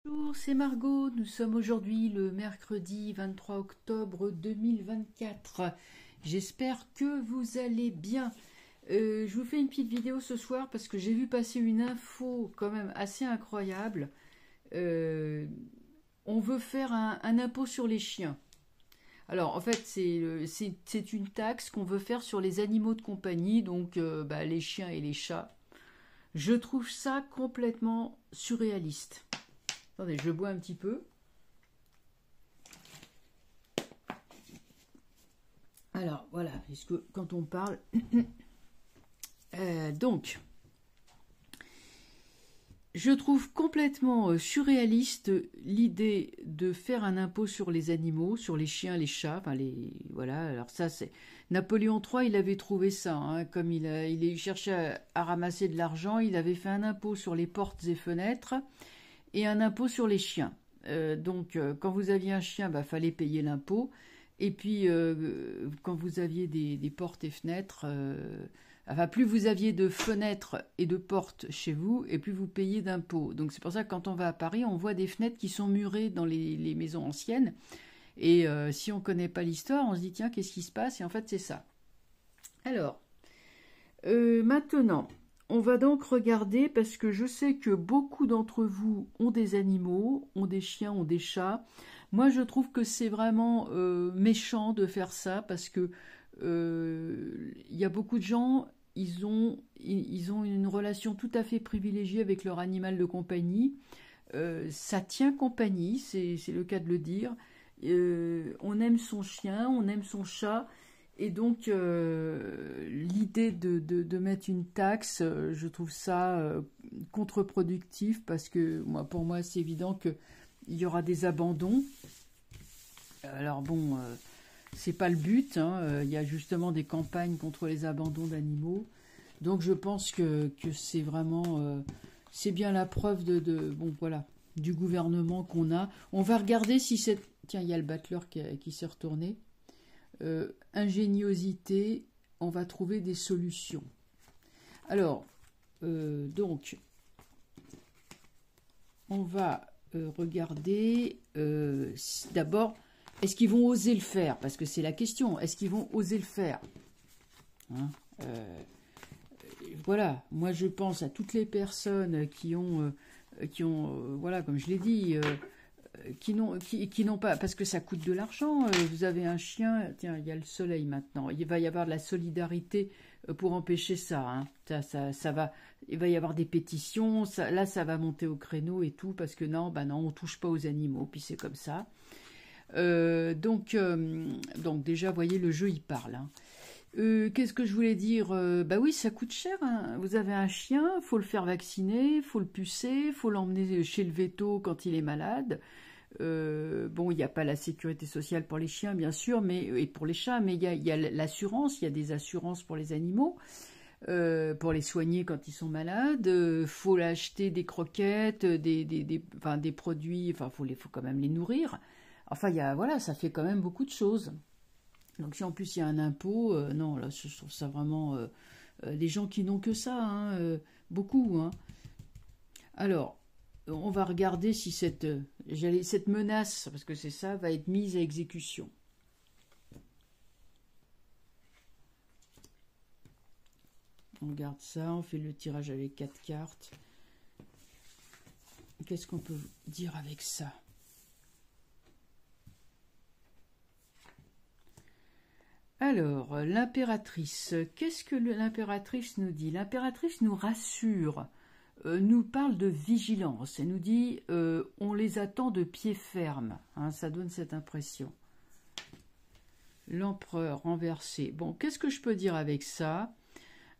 Bonjour, c'est Margot. Nous sommes aujourd'hui le mercredi 23 octobre 2024. J'espère que vous allez bien. Je vous fais une petite vidéo ce soir parce que j'ai vu passer une info quand même assez incroyable. Euh, on veut faire un impôt sur les chiens. Alors en fait c'est une taxe qu'on veut faire sur les animaux de compagnie, donc les chiens et les chats. Je trouve ça complètement surréaliste. Attendez, je bois un petit peu. Alors voilà, puisque quand on parle, donc, je trouve complètement surréaliste l'idée de faire un impôt sur les animaux, sur les chiens, les chats, enfin voilà. Alors ça, c'est Napoléon III, il avait trouvé ça, hein, comme il cherchait à ramasser de l'argent, il avait fait un impôt sur les portes et fenêtres et un impôt sur les chiens. Quand vous aviez un chien, fallait payer l'impôt. Et puis, quand vous aviez des portes et fenêtres, plus vous aviez de fenêtres et de portes chez vous, et plus vous payez d'impôts. Donc c'est pour ça que quand on va à Paris, on voit des fenêtres qui sont murées dans les maisons anciennes. Et si on ne connaît pas l'histoire, on se dit, tiens, qu'est-ce qui se passe? Et en fait, c'est ça. Alors, maintenant, on va donc regarder, parce que je sais que beaucoup d'entre vous ont des animaux, ont des chiens, ont des chats. Moi, je trouve que c'est vraiment méchant de faire ça, parce que y a beaucoup de gens, ils ont une relation tout à fait privilégiée avec leur animal de compagnie. Ça tient compagnie, c'est le cas de le dire. On aime son chien, on aime son chat. Et donc, l'idée de mettre une taxe, je trouve ça contre-productif parce que pour moi, c'est évident qu'il y aura des abandons. Alors bon, c'est pas le but, hein. Il y a justement des campagnes contre les abandons d'animaux. Donc je pense que c'est vraiment, c'est bien la preuve du gouvernement qu'on a. On va regarder si c'est... Tiens, il y a le battleur qui s'est retourné. Ingéniosité, on va trouver des solutions. Alors, donc, on va regarder d'abord, est-ce qu'ils vont oser le faire? Parce que c'est la question, est-ce qu'ils vont oser le faire, hein? Voilà, moi je pense à toutes les personnes qui ont voilà, comme je l'ai dit, qui n'ont pas, parce que ça coûte de l'argent. Vous avez un chien, tiens, il y a le soleil maintenant, il va y avoir de la solidarité pour empêcher ça, hein. Ça va, il va y avoir des pétitions, là ça va monter au créneau et tout, parce que non, on touche pas aux animaux, puis c'est comme ça. Donc déjà, vous voyez, le jeu il parle, hein. Qu'est-ce que je voulais dire? Oui, ça coûte cher, hein. Vous avez un chien, faut le faire vacciner, faut le pucer, faut l'emmener chez le véto quand il est malade. Il n'y a pas la sécurité sociale pour les chiens, bien sûr, et pour les chats, mais il y a l'assurance, il y a des assurances pour les animaux, pour les soigner quand ils sont malades. Faut acheter des croquettes, des produits, faut quand même les nourrir. Enfin, voilà, ça fait quand même beaucoup de choses. Donc si en plus il y a un impôt, non, là je trouve ça vraiment... les gens qui n'ont que ça, hein, beaucoup, hein. Alors, on va regarder si cette menace, parce que c'est ça, va être mise à exécution. On regarde ça, on fait le tirage avec 4 cartes. Qu'est-ce qu'on peut dire avec ça? Alors, l'impératrice, qu'est-ce que l'impératrice nous dit? L'impératrice nous rassure, nous parle de vigilance, elle nous dit on les attend de pied ferme, hein, ça donne cette impression. L'empereur renversé, bon, qu'est-ce que je peux dire avec ça?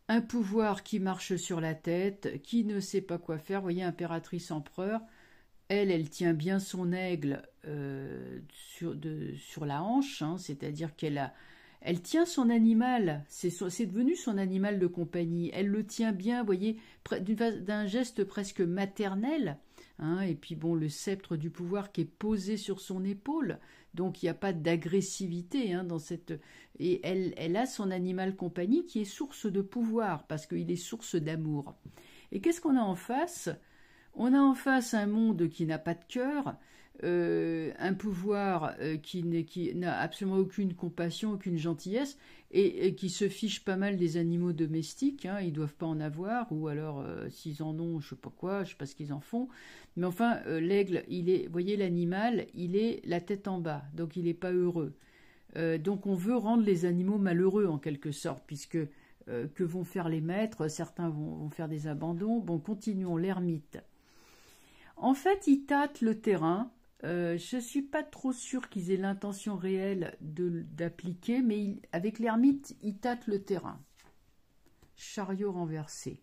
Un pouvoir qui marche sur la tête, qui ne sait pas quoi faire. Vous voyez, impératrice, empereur, elle tient bien son aigle sur la hanche, hein, c'est-à-dire elle tient son animal, c'est devenu son animal de compagnie. Elle le tient bien, vous voyez, d'un geste presque maternel, hein, et puis bon, le sceptre du pouvoir qui est posé sur son épaule, donc il n'y a pas d'agressivité, hein, dans cette... Et elle a son animal compagnie qui est source de pouvoir, parce qu'il est source d'amour. Et qu'est-ce qu'on a en face? On a en face un monde qui n'a pas de cœur, un pouvoir qui n'a absolument aucune compassion, aucune gentillesse, et qui se fiche pas mal des animaux domestiques, hein, ils doivent pas en avoir, ou alors s'ils en ont, je sais pas quoi, je sais pas ce qu'ils en font, mais enfin l'aigle, vous voyez l'animal, il est la tête en bas, donc il n'est pas heureux. Donc on veut rendre les animaux malheureux en quelque sorte, puisque que vont faire les maîtres, certains vont faire des abandons. Bon, continuons, l'ermite. En fait, ils tâtent le terrain. Je ne suis pas trop sûre qu'ils aient l'intention réelle d'appliquer, mais avec l'ermite, ils tâtent le terrain. Chariot renversé.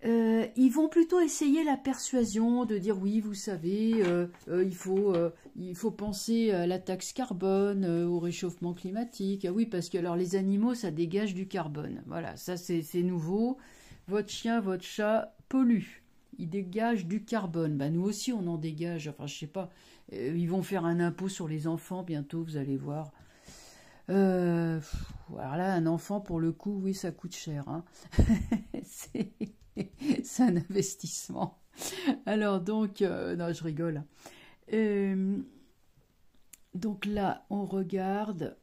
Ils vont plutôt essayer la persuasion de dire oui, vous savez, il faut penser à la taxe carbone, au réchauffement climatique. Ah oui, parce que alors les animaux, ça dégage du carbone. Voilà, ça c'est nouveau. Votre chien, votre chat pollue. Ils dégagent du carbone. Bah, nous aussi, on en dégage. Enfin, je sais pas. Ils vont faire un impôt sur les enfants bientôt, vous allez voir. Alors là, un enfant, pour le coup, oui, ça coûte cher. Hein. C'est un investissement. Alors donc, non, je rigole. Donc là, on regarde.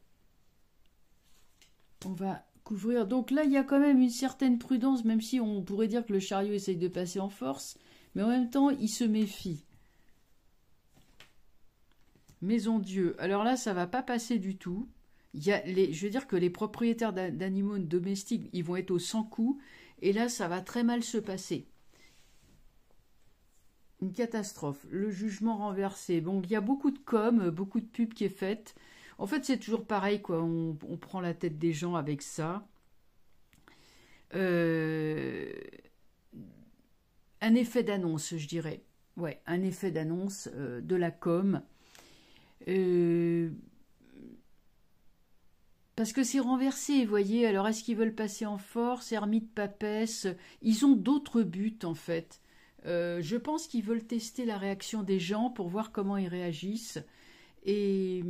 On va couvrir. Donc là, il y a quand même une certaine prudence, même si on pourrait dire que le chariot essaye de passer en force, mais en même temps, il se méfie. Maison Dieu. Alors là, ça va pas passer du tout. Je veux dire que les propriétaires d'animaux domestiques, ils vont être au 100 coups, et là, ça va très mal se passer. Une catastrophe. Le jugement renversé. Bon, il y a beaucoup de com, beaucoup de pub qui est faite. En fait, c'est toujours pareil, quoi. On prend la tête des gens avec ça. Un effet d'annonce, je dirais. Ouais, un effet d'annonce de la com. Parce que c'est renversé, vous voyez. Alors, est-ce qu'ils veulent passer en force, ermite, papesse? Ils ont d'autres buts, en fait. Je pense qu'ils veulent tester la réaction des gens pour voir comment ils réagissent. Et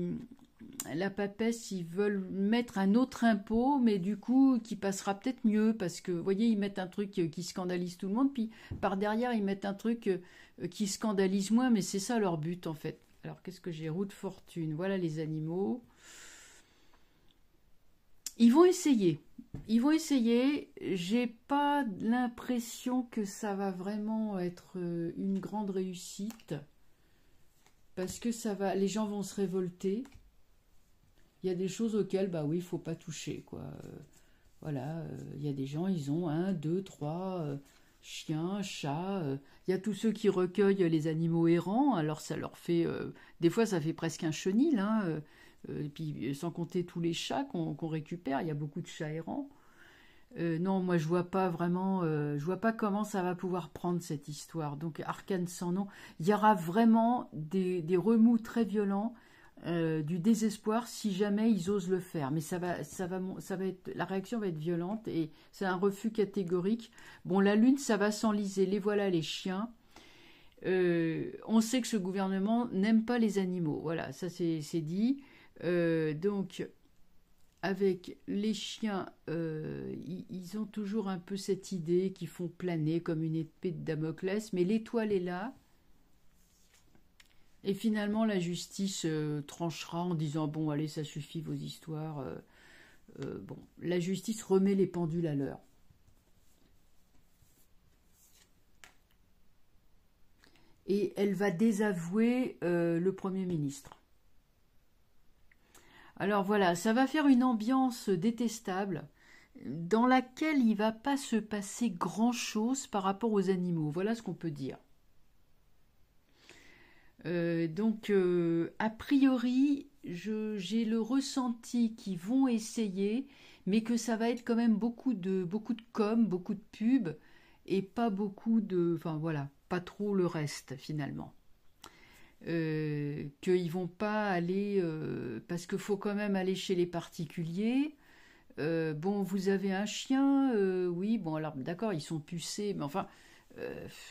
la papesse, ils veulent mettre un autre impôt, mais du coup, qui passera peut-être mieux, parce que, vous voyez, ils mettent un truc qui scandalise tout le monde, puis par derrière, ils mettent un truc qui scandalise moins, mais c'est ça leur but, en fait. Alors, qu'est-ce que j'ai? Roue de fortune. Voilà les animaux. Ils vont essayer. Ils vont essayer. J'ai pas l'impression que ça va vraiment être une grande réussite. Parce que les gens vont se révolter. Il y a des choses auxquelles, bah oui, il faut pas toucher, quoi. Voilà, il y a des gens, ils ont 1, 2, 3 chiens, chats. Il y a tous ceux qui recueillent les animaux errants. Alors ça leur fait, des fois, ça fait presque un chenil, hein. Et puis sans compter tous les chats qu'on récupère, il y a beaucoup de chats errants. Non, moi je vois pas vraiment, je vois pas comment ça va pouvoir prendre cette histoire. Donc Arcane sans nom, il y aura vraiment des remous très violents, du désespoir si jamais ils osent le faire. Mais la réaction va être violente et c'est un refus catégorique. Bon, la lune, ça va s'enliser. Les voilà les chiens. On sait que ce gouvernement n'aime pas les animaux. Voilà, ça c'est dit. Donc avec les chiens, ils ont toujours un peu cette idée qu'ils font planer comme une épée de Damoclès, mais l'étoile est là. Et finalement, la justice tranchera en disant « Bon, allez, ça suffit, vos histoires. » Bon, la justice remet les pendules à l'heure. Et elle va désavouer le Premier ministre. Alors voilà, ça va faire une ambiance détestable dans laquelle il ne va pas se passer grand-chose par rapport aux animaux. Voilà ce qu'on peut dire. Donc, a priori, j'ai le ressenti qu'ils vont essayer, mais que ça va être quand même beaucoup de com, beaucoup de pub, et pas beaucoup de... Enfin voilà, pas trop le reste finalement. Qu'ils vont pas aller... parce qu'il faut quand même aller chez les particuliers. Bon, vous avez un chien, oui, bon alors d'accord, ils sont pucés, mais enfin...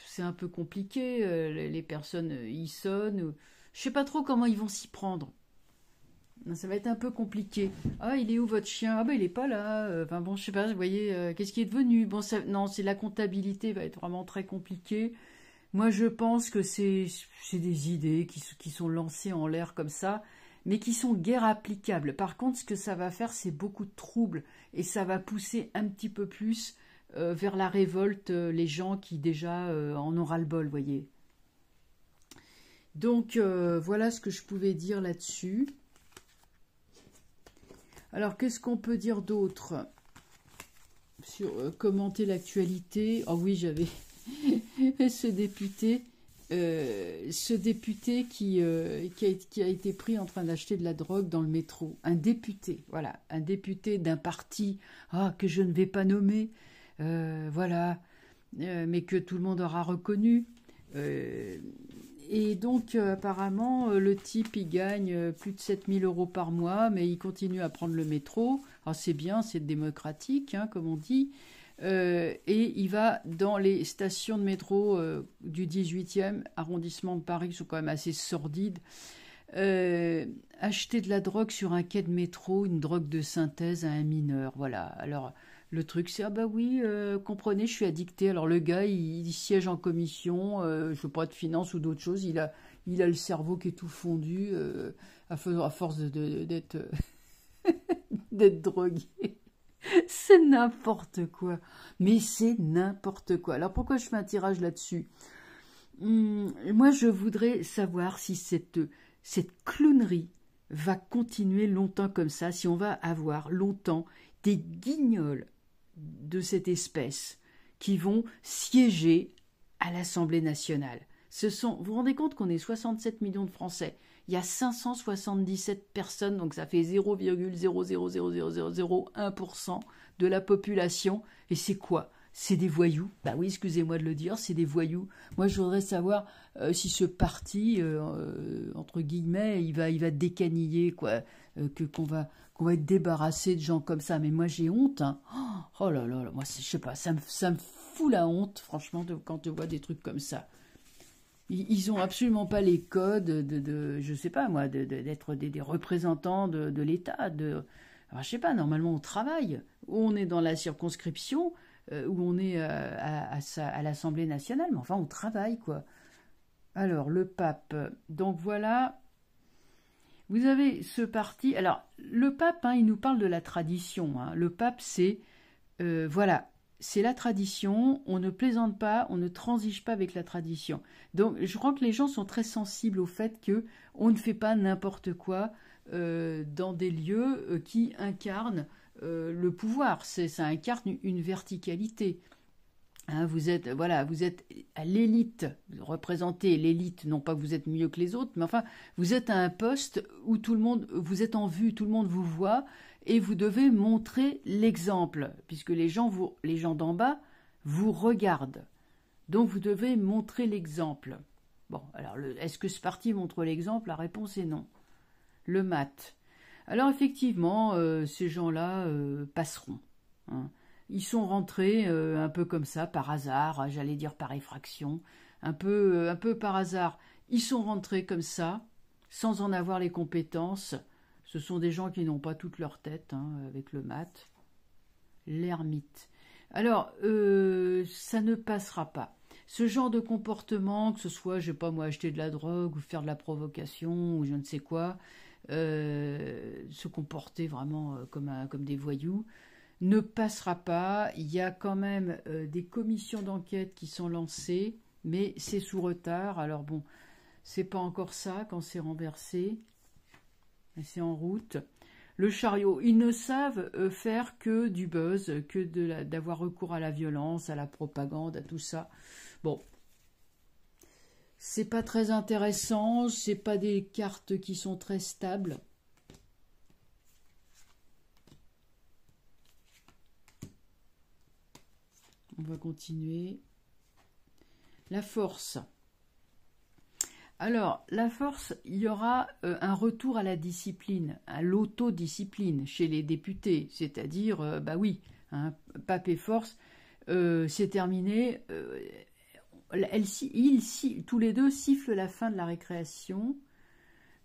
c'est un peu compliqué, les personnes y sonnent. Je sais pas trop comment ils vont s'y prendre. Ça va être un peu compliqué. Ah, il est où votre chien? Ah, ben il est pas là. Enfin bon, je sais pas, vous voyez, qu'est-ce qui est devenu? Bon, ça, non, c'est la comptabilité va être vraiment très compliquée. Moi, je pense que c'est des idées qui sont lancées en l'air comme ça, mais qui sont guère applicables. Par contre, ce que ça va faire, c'est beaucoup de troubles, et ça va pousser un petit peu plus vers la révolte les gens qui déjà en ont ras-le-bol, voyez. Donc, voilà ce que je pouvais dire là-dessus. Alors, qu'est-ce qu'on peut dire d'autre sur commenter l'actualité? Oh oui, j'avais ce député qui a été pris en train d'acheter de la drogue dans le métro. Un député, voilà, un député d'un parti que je ne vais pas nommer, voilà, mais que tout le monde aura reconnu. Et donc, apparemment, le type, il gagne plus de 7000 € par mois, mais il continue à prendre le métro. Alors, c'est bien, c'est démocratique, hein, comme on dit. Et il va dans les stations de métro du 18e arrondissement de Paris, qui sont quand même assez sordides, acheter de la drogue sur un quai de métro, une drogue de synthèse à un mineur. Voilà. Alors, le truc, c'est, ah bah oui, comprenez, je suis addicté. Alors, le gars, il siège en commission, je sais pas, de finance ou d'autres choses. Il a le cerveau qui est tout fondu à force d'être d'être drogué. C'est n'importe quoi. Mais c'est n'importe quoi. Alors, pourquoi je fais un tirage là-dessus? Moi, je voudrais savoir si cette clownerie va continuer longtemps comme ça, si on va avoir longtemps des guignols de cette espèce qui vont siéger à l'Assemblée nationale. Vous vous rendez compte qu'on est 67 millions de Français. Il y a 577 personnes, donc ça fait 0,0000001% de la population. Et c'est quoi? C'est des voyous. Bah oui, excusez-moi de le dire, c'est des voyous. Moi, je voudrais savoir si ce parti, entre guillemets, il va décaniller, quoi, qu'on va être débarrassé de gens comme ça. Mais moi, j'ai honte. Hein. Oh là là, moi, je sais pas, ça me fout la honte, franchement, quand je vois des trucs comme ça. Ils ont absolument pas les codes je sais pas moi, d'être des représentants de l'État. Alors, je sais pas, normalement on travaille, ou on est dans la circonscription, ou on est à l'Assemblée nationale, mais enfin on travaille quoi. Alors le pape, donc voilà, vous avez ce parti. Alors le pape, hein, il nous parle de la tradition. Hein. Le pape, c'est voilà. C'est la tradition, on ne plaisante pas, on ne transige pas avec la tradition. Donc je crois que les gens sont très sensibles au fait qu'on ne fait pas n'importe quoi dans des lieux qui incarnent le pouvoir. Ça incarne une verticalité. Hein, vous êtes à l'élite, vous représentez l'élite, non pas que vous êtes mieux que les autres, mais enfin, vous êtes à un poste où tout le monde, vous êtes en vue, tout le monde vous voit, et vous devez montrer l'exemple, puisque les gens d'en bas vous regardent. Donc vous devez montrer l'exemple. Bon, alors est-ce que ce parti montre l'exemple? La réponse est non. Le mat. Alors effectivement, ces gens-là passeront. Hein. Ils sont rentrés un peu comme ça, par hasard, j'allais dire par effraction, un peu par hasard. Ils sont rentrés comme ça, sans en avoir les compétences. Ce sont des gens qui n'ont pas toute leur tête, hein, avec le mat. L'ermite. Alors, ça ne passera pas. Ce genre de comportement, que ce soit, je sais pas moi, acheter de la drogue ou faire de la provocation ou je ne sais quoi, se comporter vraiment comme des voyous, ne passera pas. Il y a quand même des commissions d'enquête qui sont lancées, mais c'est sous retard. Alors bon, c'est pas encore ça quand c'est renversé, mais c'est en route. Le chariot, ils ne savent faire que du buzz, que d'avoir recours à la violence, à la propagande, à tout ça. Bon, c'est pas très intéressant, c'est pas des cartes qui sont très stables. On va continuer. La force. Alors, la force, il y aura un retour à la discipline, à l'autodiscipline chez les députés. C'est-à-dire, bah oui, hein, pape et force, c'est terminé. Tous les deux sifflent la fin de la récréation.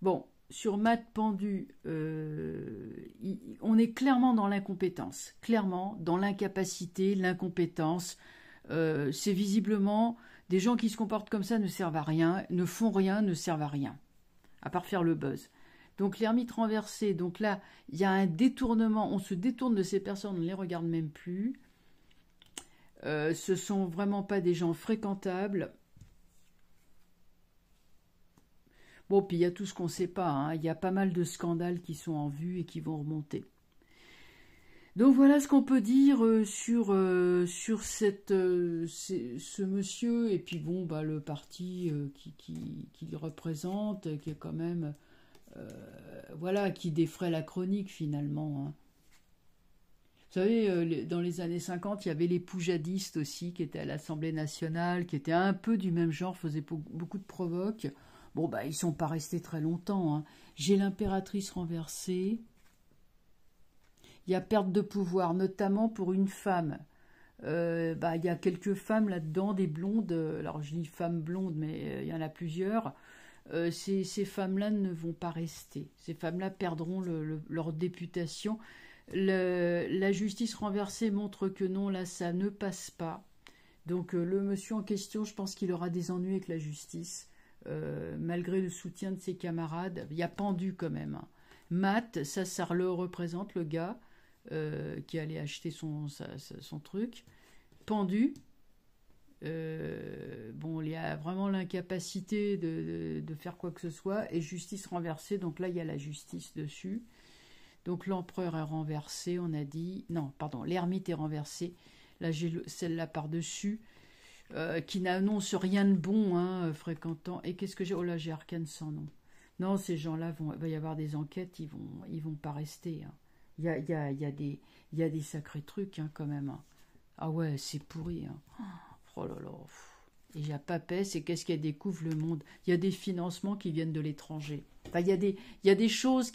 Bon, sur Matt pendu, on est clairement dans l'incompétence, clairement dans l'incapacité, l'incompétence. C'est visiblement des gens qui se comportent comme ça ne servent à rien, ne font rien, ne servent à rien, à part faire le buzz. Donc l'ermite renversé, donc là, il y a un détournement, on se détourne de ces personnes, on ne les regarde même plus. Ce sont vraiment pas des gens fréquentables. Bon, puis il y a tout ce qu'on ne sait pas, hein. Il y a pas mal de scandales qui sont en vue et qui vont remonter. Donc voilà ce qu'on peut dire sur ce monsieur, et puis bon, bah, le parti qui le représente, qui est quand même, voilà, qui défraie la chronique finalement, hein. Vous savez, dans les années 50, il y avait les poujadistes aussi, qui étaient à l'Assemblée nationale, qui étaient un peu du même genre, faisaient beaucoup de provoques. Bon, bah, ils ne sont pas restés très longtemps, hein. J'ai l'impératrice renversée. Il y a perte de pouvoir, notamment pour une femme. Bah, il y a quelques femmes là-dedans, des blondes. Alors, je dis femmes blondes, mais il y en a plusieurs. Ces femmes-là ne vont pas rester. Ces femmes-là perdront leur députation. La justice renversée montre que non, là, ça ne passe pas. Donc, le monsieur en question, je pense qu'il aura des ennuis avec la justice. Malgré le soutien de ses camarades, il y a pendu quand même, hein. Matt, ça le représente, le gars qui allait acheter son truc. Pendu. Bon, il y a vraiment l'incapacité de faire quoi que ce soit. Et justice renversée, donc là, il y a la justice dessus. Donc l'empereur est renversé, on a dit. Non, pardon, l'ermite est renversé. Là, j'ai celle-là par-dessus. Qui n'annonce rien de bon, hein, fréquentant. Et qu'est-ce que j'ai? Oh là, j'ai arcane sans nom. Non, ces gens-là, il va y avoir des enquêtes, ils vont pas rester, hein. Il y a des sacrés trucs, hein, quand même, hein. Ah ouais, c'est pourri, hein. Oh là là. Et il y a Papès, c'est qu'est-ce qu'elle découvre le monde. Il y a des financements qui viennent de l'étranger. Enfin, il y a des choses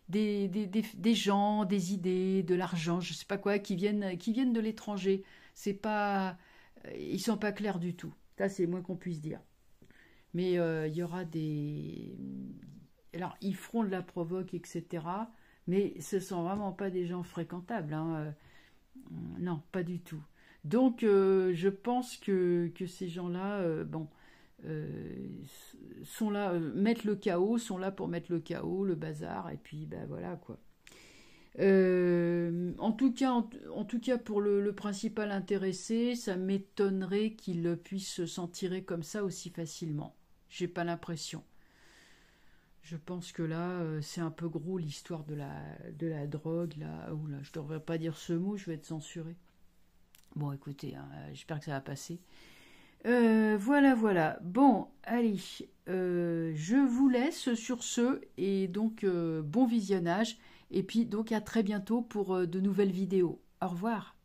des gens, des idées, de l'argent, je sais pas quoi, qui viennent de l'étranger. C'est pas... Ils sont pas clairs du tout. Ça, c'est le moins qu'on puisse dire. Mais il y aura des... Alors, ils feront de la provoque, etc. Mais ce sont vraiment pas des gens fréquentables, hein. Non, pas du tout. Donc, je pense que ces gens-là, bon, sont là, mettent le chaos, sont là pour mettre le chaos, le bazar, et puis, ben voilà, quoi. En tout cas, pour le principal intéressé, ça m'étonnerait qu'il puisse s'en tirer comme ça aussi facilement. J'ai pas l'impression. Je pense que là, c'est un peu gros l'histoire de la drogue. Là. Oula, je devrais pas dire ce mot, je vais être censuré. Bon, écoutez, hein, j'espère que ça va passer. Voilà. Bon, allez, je vous laisse sur ce, et donc bon visionnage. Et puis donc à très bientôt pour de nouvelles vidéos. Au revoir.